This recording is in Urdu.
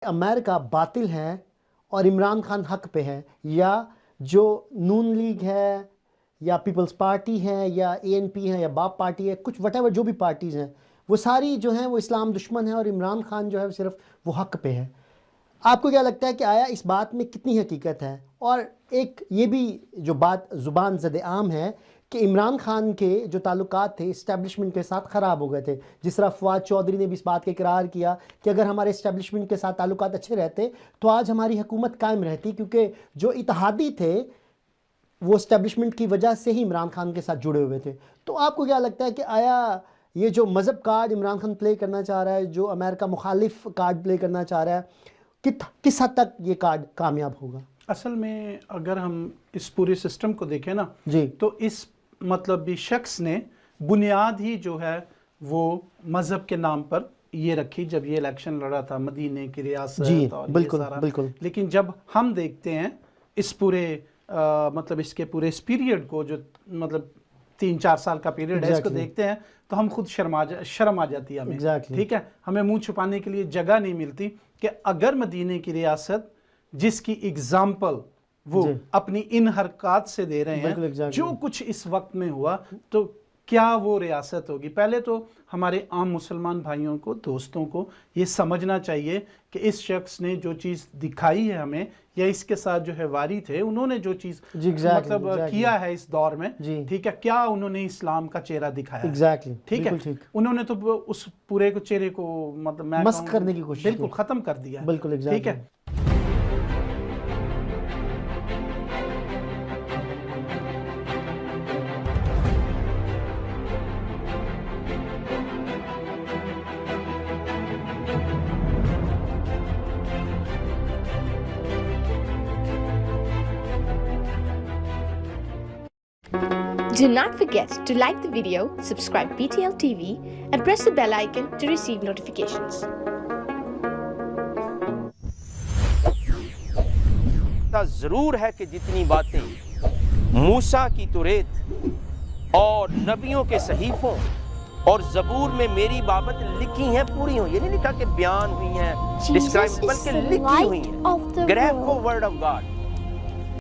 امریکہ باطل ہے اور عمران خان حق پہ ہے، یا جو نون لیگ ہے یا پیپلز پارٹی ہے یا اے این پی ہے یا باپ پارٹی ہے، کچھ وٹ ایور جو بھی پارٹیز ہیں وہ ساری جو ہیں وہ اسلام دشمن ہیں اور عمران خان جو ہے صرف وہ حق پہ ہے؟ آپ کو کیا لگتا ہے کہ آیا اس بات میں کتنی حقیقت ہے؟ اور ایک یہ بھی جو بات زبان زد عام ہے کہ عمران خان کے جو تعلقات تھے اسٹیبلشمنٹ کے ساتھ خراب ہو گئے تھے، جس طرح فواد چودھری نے بھی اس بات کا اقرار کیا کہ اگر ہمارے اسٹیبلشمنٹ کے ساتھ تعلقات اچھے رہتے تو آج ہماری حکومت قائم رہتی، کیونکہ جو اتحادی تھے وہ اسٹیبلشمنٹ کی وجہ سے ہی عمران خان کے ساتھ جڑے ہوئے تھے۔ تو آپ کو کیا لگتا ہے کہ آیا یہ جو مذہب کارڈ عمران خان پلے کرنا چاہ رہا ہے، جو امریکہ مخالف کارڈ پلے کرنا چاہ رہا ہے، کس حد تک یہ کارڈ کامیاب ہوگا؟ اصل میں اگر ہم اس پورے سسٹم کو دیکھیں نا جی تو اس مطلب بھی شخص نے بنیاد ہی جو ہے وہ مذہب کے نام پر یہ رکھی جب یہ الیکشن لڑا تھا مدینے کی ریاست جی اور بالکل یہ سارا۔ بالکل لیکن جب ہم دیکھتے ہیں اس پورے مطلب اس کے پورے اس پیریڈ کو جو مطلب 3-4 سال کا پیریڈ ہے، اس کو دیکھتے ہیں تو ہم خود شرم آ جاتی ہے ہمیں، ٹھیک ہے، ہمیں منہ چھپانے کے لیے جگہ نہیں ملتی کہ اگر مدینے کی ریاست جس کی اگزامپل وہ اپنی ان حرکات سے دے رہے ہیں، جو کچھ اس وقت میں ہوا، تو کیا وہ ریاست ہوگی؟ پہلے تو ہمارے عام مسلمان بھائیوں کو، دوستوں کو یہ سمجھنا چاہیے کہ اس شخص نے جو چیز دکھائی ہے ہمیں، یا اس کے ساتھ جو ہے واری تھے، انہوں نے جو چیز مطلب کیا ہے اس دور میں، ٹھیک ہے، کیا انہوں نے اسلام کا چہرہ دکھایا ہے؟ ٹھیک ہے، انہوں نے تو اس پورے چہرے کو مطلب مسخ کرنے کی کوشش بالکل ختم کر دیا، بالکل ٹھیک ہے۔ Do not forget to like the video, subscribe PTL TV, and press the bell icon to receive notifications. ضرور ہے کہ جتنی باتیں موسیٰ کی توریت اور نبیوں کے صحیفوں اور زبور میں میری بابت لکھی ہیں پوری ہوں۔ یہ نہیں لکھا کہ بیان ہوئی ہیں ڈسکرائب، بلکہ لکھی ہوئی ہیں۔ گریب کو ورڈ آف گاڈ